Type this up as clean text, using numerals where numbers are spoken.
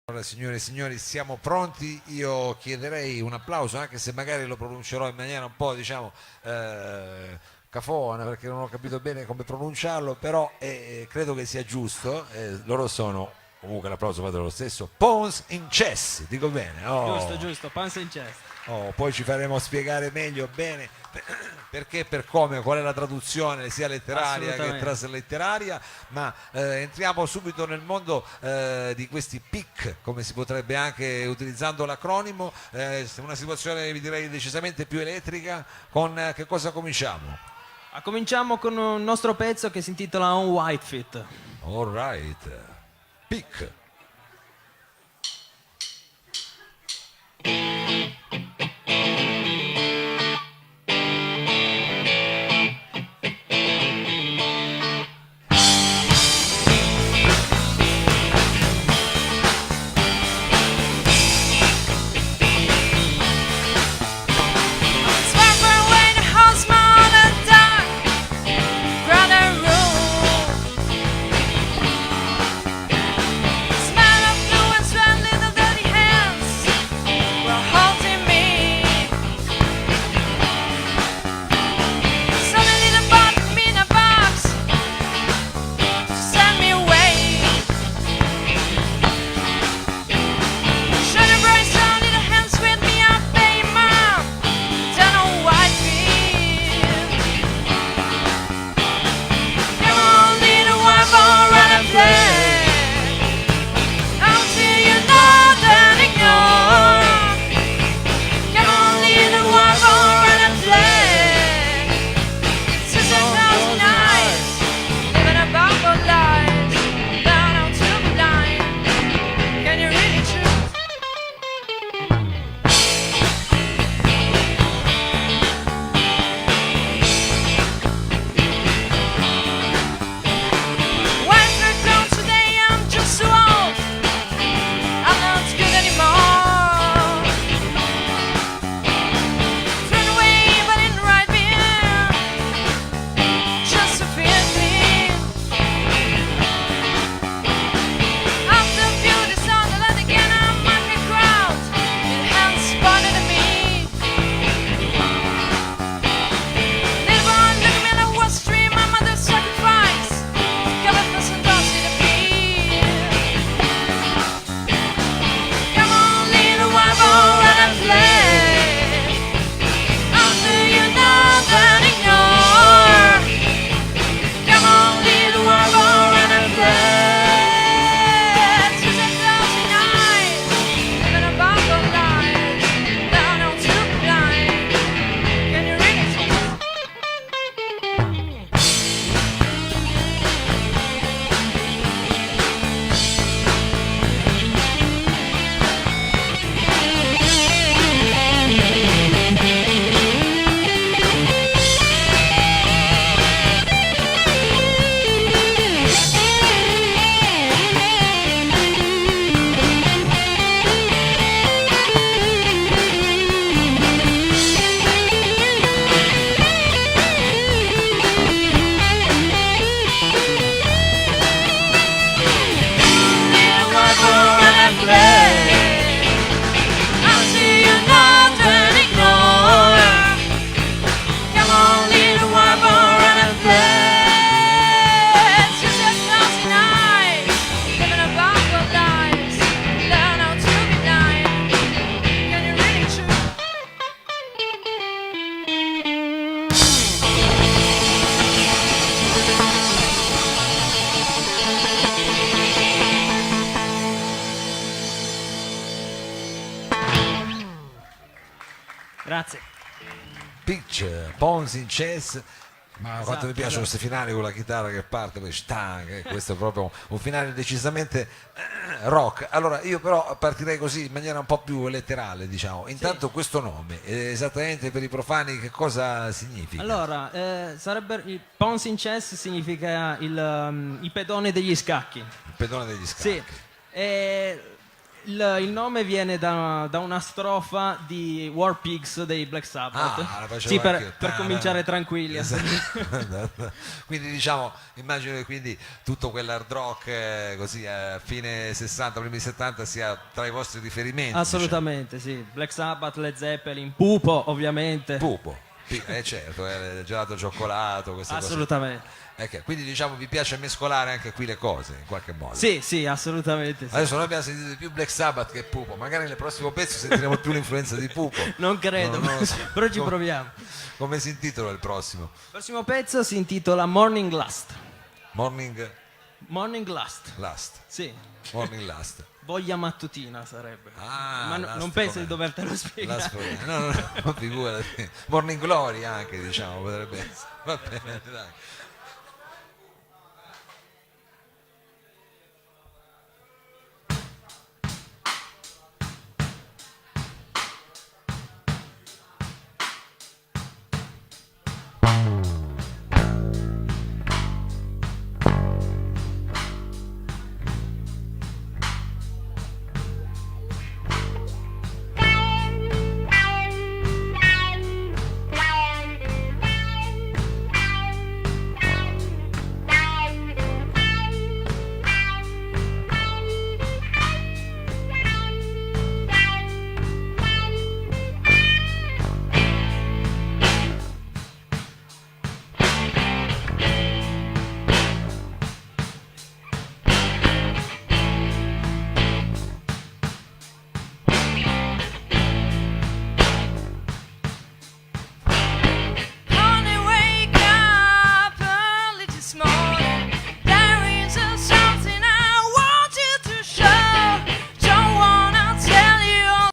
Allora, signore e signori, siamo pronti. Io chiederei un applauso, anche se magari lo pronuncerò in maniera un po', diciamo, cafona, perché non ho capito bene come pronunciarlo, però credo che sia giusto. Loro sono, comunque l'applauso vado lo stesso, Pons in Chess, dico bene. Giusto, giusto, panza in chest. Poi ci faremo spiegare meglio bene perché, per come, qual è la traduzione sia letteraria che trasletteraria, ma entriamo subito nel mondo di questi PIC, come si potrebbe anche utilizzando l'acronimo, una situazione vi direi decisamente più elettrica. Con che cosa cominciamo? Cominciamo con un nostro pezzo che si intitola On White Fit. All right, PIC. Grazie. Pitch, Pons in Chess. Ma quanto mi Esatto, piacciono questi finali con la chitarra che parte, poi stang, questo è proprio un finale decisamente rock. Allora io però partirei così in maniera un po' più letterale, diciamo. Intanto questo nome, esattamente per i profani che cosa significa? Allora, sarebbe il Pons in chess significa il pedone degli scacchi. Il pedone degli scacchi. Sì. Il nome viene da una strofa di War Pigs dei Black Sabbath. La facevo Sì, anche io. per cominciare tranquilli. Esatto. Quindi diciamo, immagino che quindi tutto quell'hard rock così a fine 60, primi 70 sia tra i vostri riferimenti. Assolutamente, sì. Black Sabbath, Led Zeppelin, Pupo, ovviamente. Pupo, certo, gelato cioccolato, queste Assolutamente. cose. Quindi diciamo vi piace mescolare anche qui le cose in qualche modo. Sì, assolutamente. Sì. Adesso noi abbiamo sentito più Black Sabbath che Pupo, magari nel prossimo pezzo sentiremo più l'influenza di Pupo. Non credo, Non lo so. però ci proviamo. Come si intitola il prossimo? Il prossimo pezzo si intitola Morning Lust. Morning Lust. Last. Sì. Morning Last. Voglia mattutina sarebbe. Ma Last non penso come? di dovertelo spiegare. No, figurati. Morning Glory anche, diciamo, potrebbe essere. Va bene, dai.